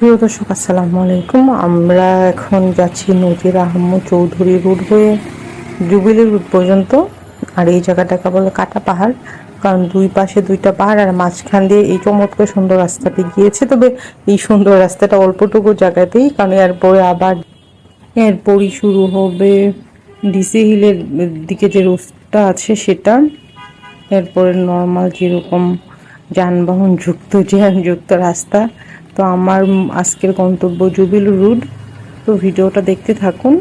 প্রিয় দর্শক, আসসালামু আলাইকুম। আমরা এখন যাচ্ছি নজির আহমদ চৌধুরী রোড হয়ে জুবিলি রোড পর্যন্ত। আর এই জায়গাটাকে বলে কাটা পাহাড়, কারণ দুই পাশে দুইটা পাহাড় আর মাঝখান দিয়ে এই চমৎকার সুন্দর রাস্তাটি গিয়েছে। তবে এই সুন্দর রাস্তাটা অল্পটুকু জায়গাতেই, কারণ এরপরই শুরু হবে ডিসি হিলের দিকে যে রোডটা আছে সেটা। এরপরে নর্মাল যেরকম যানবাহন যুক্ত রাস্তা। তো আমার আজকের গন্তব্য জুবিলি রোড। তো ভিডিওটা দেখতে থাকুন।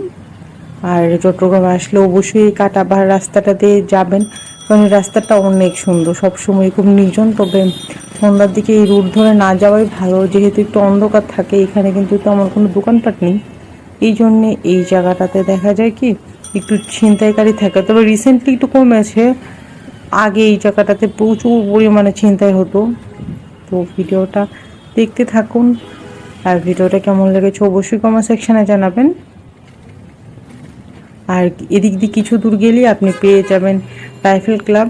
আর চট্টগ্রামে আসলে অবশ্যই এই কাটাপাহাড় রাস্তাটা দিয়ে যাবেন, কারণ এই রাস্তাটা অনেক সুন্দর, সবসময় খুব নির্জন। তবে সন্ধ্যার দিকে এই রুট ধরে না যাওয়াই ভালো, যেহেতু একটু অন্ধকার থাকে। এখানে কিন্তু তেমন কোনো দোকানপাট নেই, এই জন্যে এই জায়গাটাতে দেখা যায় কি একটু ছিনতাইকারী থাকে। তবে রিসেন্টলি একটু কমেছে, আগে এই জায়গাটাতে প্রচুর পরিমাণে ছিনতাই হতো। তো ভিডিওটা দেখতে থাকুন। আর ভিডিওটা কেমন লেগেছে অবশ্যই কমেন্ট সেকশনে জানাবেন। আর এদিক দিয়ে কিছু দূর গেলেই আপনি পেয়ে যাবেন রাইফেল ক্লাব,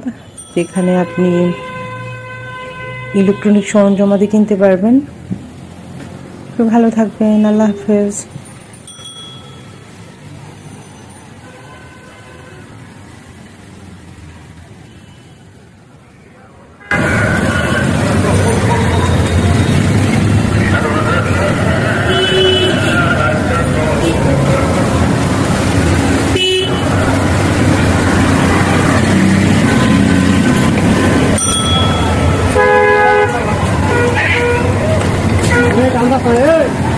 যেখানে আপনি ইলেকট্রনিক সরঞ্জামাদি কিনতে পারবেন। তো ভালো থাকবেন, আল্লাহ হাফেজ। Anda,